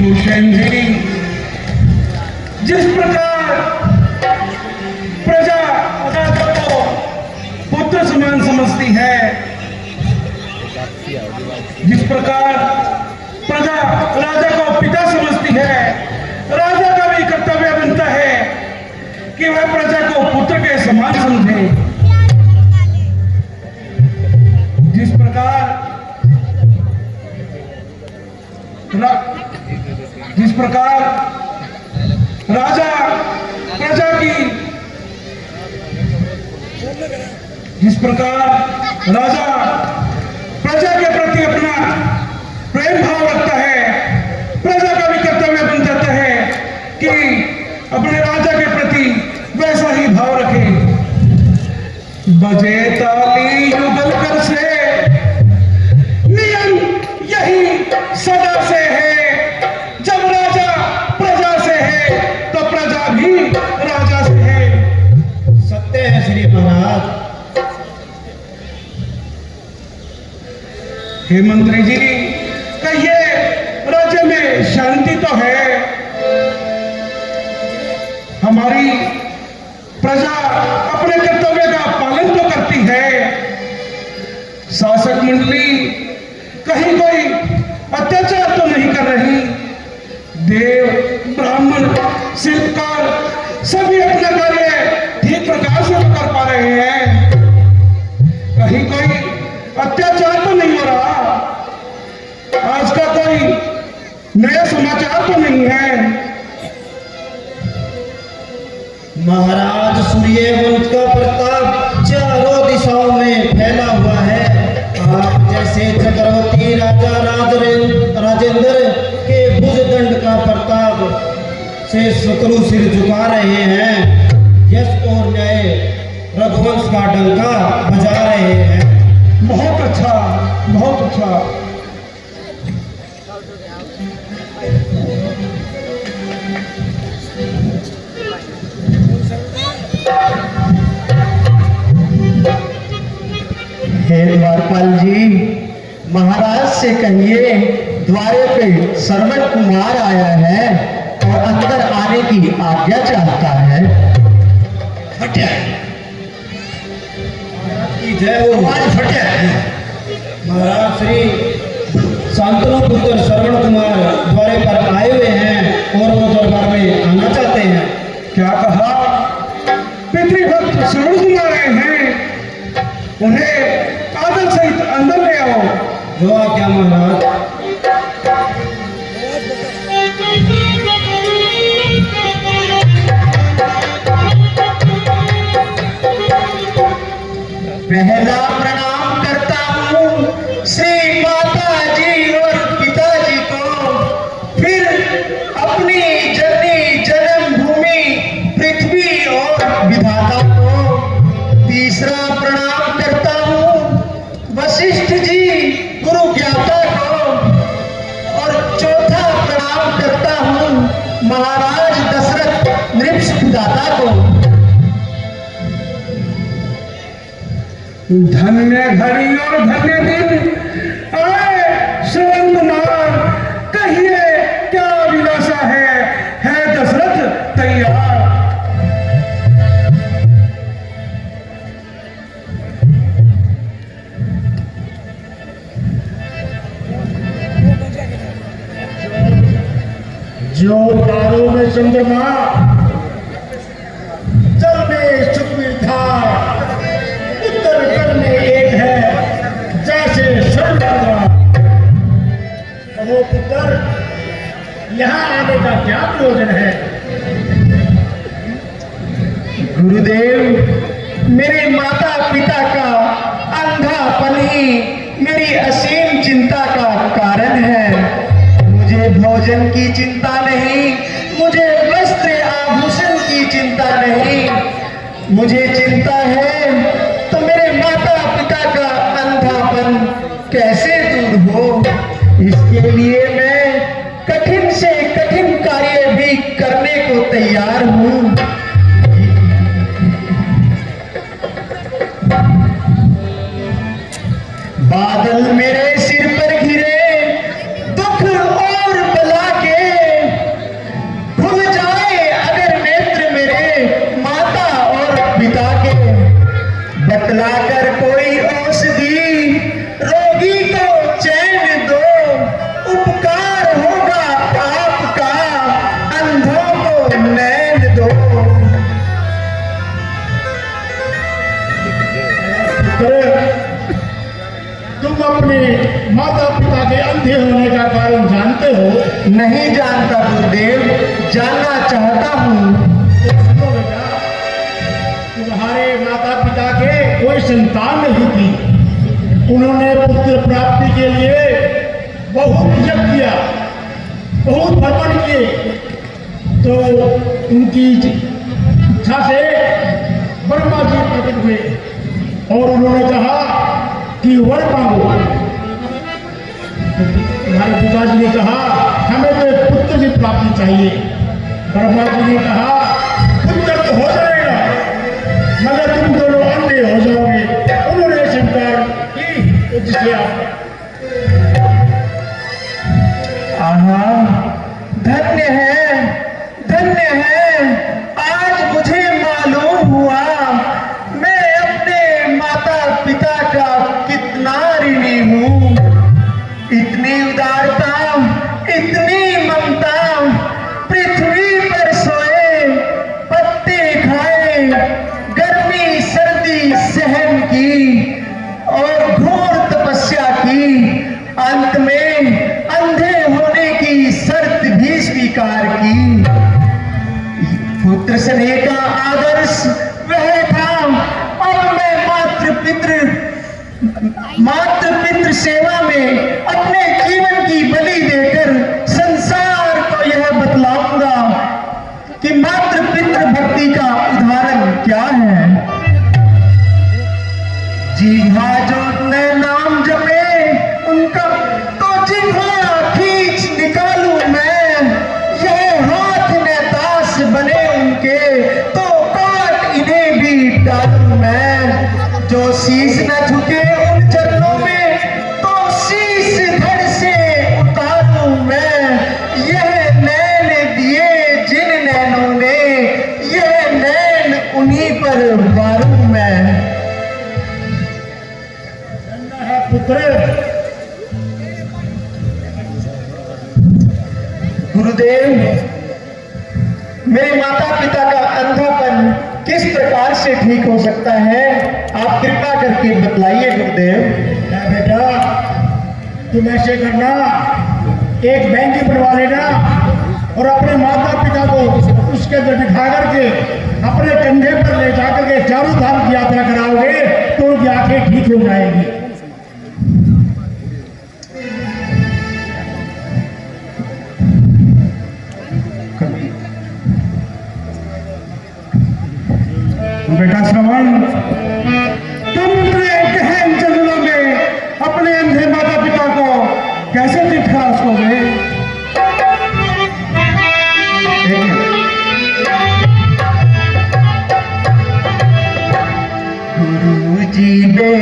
सुषेण जी, जिस प्रकार प्रजा राजा को पुत्र समान समझती है, जिस प्रकार प्रजा राजा को पिता समझती है, राजा का भी कर्तव्य बनता है कि वह प्रजा को पुत्र के समान समझे। जिस प्रकार राजा प्रजा की के प्रति अपना प्रेम भाव रखता है, प्रजा का भी कर्तव्य बन जाता है कि अपने राजा के प्रति वैसा ही भाव रखे। बजे ताली युगल कर से, नियम यही सदा से है। जब राजा प्रजा से है तो प्रजा भी राजा से है। सत्य है श्री महाराज। हे मंत्री जी, कहिए राज्य में शांति तो है? हमारी प्रजा अपने कर्तव्य का पालन तो करती है। शासक मंडली कहीं कोई अत्याचार तो नहीं कर रही। देव, ब्राह्मण, शिल्पकार सभी अपना कार्य ठीक प्रकार से कर पा रहे हैं। कहीं कोई अत्याचार तो नहीं हो रहा। आज का कोई नया समाचार तो नहीं है। महाराज, सूर्यवंश का प्रताप चारों दिशाओं में फैला हुआ है। आप जैसे चक्रवर्ती राजा राजेंद्र के भुजदंड का प्रताप से शत्रु सिर झुका रहे हैं। यश और न्याय रघुवंश का डंका बजा रहे हैं। बहुत अच्छा, बहुत अच्छा। हे द्वारपाल जी, महाराज से कहिए द्वारे पे श्रवण कुमार आया है और अंदर आने की आज्ञा चाहता है। फटिया की जय हो। आज फटिया महाराज श्री शांतनु पुत्र श्रवण कुमार द्वारे पर आए हुए हैं और वो दरबार में आना चाहते हैं। क्या कहा? पितृभक्त श्रवण कुमार आए हैं, उन्हें आदर सहित अंदर ले आओ। जो आज्ञा महाराज। पहला प्रणाम करता हूँ श्री माता जी और पिताजी को, फिर अपनी जननी जन्मभूमि पृथ्वी और विधाता को। तीसरा प्रणाम करता हूँ वशिष्ठ जी गुरु ज्ञाता को, और चौथा प्रणाम करता हूँ महाराज दशरथ नृपदाता को। धन्य घड़ी और धन्य दिन आए श्रवण कुमार, कहिए क्या अभिलाषा है दशरथ तैयार? जो तारों में चंद्रमा, जल में शुक्र था, उत्तर कर में एक है जैसे शंकर। कहो पुत्र, यहाँ आने का क्या प्रयोजन है? गुरुदेव, मेरे माता पिता का अंधापन ही मेरी असीम चिंता का कारण है। मुझे भोजन की चिंता नहीं, मुझे वस्त्र आभूषण की चिंता नहीं, मुझे चिंता है तो मेरे माता पिता का अंधापन कैसे दूर हो। इसके लिए मैं कठिन से कठिन कार्य भी करने को तैयार हूँ। बादल मेरे सिर पर घिरे, दुख और बला के अंधे होने का कारण जानते हो? नहीं जानता गुरुदेव, जानना चाहता हूँ। तो सुनो बेटा, तुम्हारे माता पिता के कोई संतान नहीं थी। उन्होंने पुत्र प्राप्ति के लिए बहुत यज्ञ किया, बहुत भ्रमण किए, तो उनकी इच्छा से ब्रह्मा जी प्रकट हुए और उन्होंने कहा कि वर मांगो। तुम्हारे पिताजी ने कहा हमें तो एक पुत्र की प्राप्ति चाहिए। ब्रह्मा जी ने कहा पुत्र तो हो जाएगा मगर तुम दोनों अंधे हो जाओगे। उन्होंने स्वीकार की, जिसे आहा, धन्य है, धन्य है। आज मुझे मालूम हुआ मैं अपने माता पिता का कितना ऋणी हूँ। इतनी उदारता, इतनी ममता, पृथ्वी पर सोए, पत्ते खाए, गर्मी सर्दी सहन की और घोर तपस्या की, अंत में अंधे होने की शर्त भी स्वीकार की। पुत्र स्नेह का आदर्श वह था। अब मैं मातृ पितृ सेवा में अपने जीवन की बलि देकर संसार को यह बतलाऊंगा कि मातृ पितृ भक्ति का उदाहरण क्या है। जिह्वा जो न नाम जपे उनका तो जिह्वा खींच निकालूं मैं। यह हाथ न दास बने उनके तो काट इन्हें भी डालूं मैं। जो शीश न झुके उन चरणों में तो शीश धड़ से उतारूं मैं। यह नैन दिए जिन नैनों ने, यह नैन उन्हीं पर मारूं मैं। पुत्र गुरुदेव, मेरे माता पिता का अंधापन किस प्रकार से ठीक हो सकता है, आप कृपा करके बतलाइए गुरुदेव। बेटा तुम ऐसे करना, एक बैंक बनवा लेना और अपने माता पिता को उसके अंदर बिठा करके अपने कंधे पर ले जाकर के चारों धाम की यात्रा कराओगे तो उनकी आंखें ठीक हो जाएगी। बेटा श्रवण, तुम इतने गहन जंगलों में अपने अंधे माता पिता को कैसे दिखा सकोगे? गुरु जी ने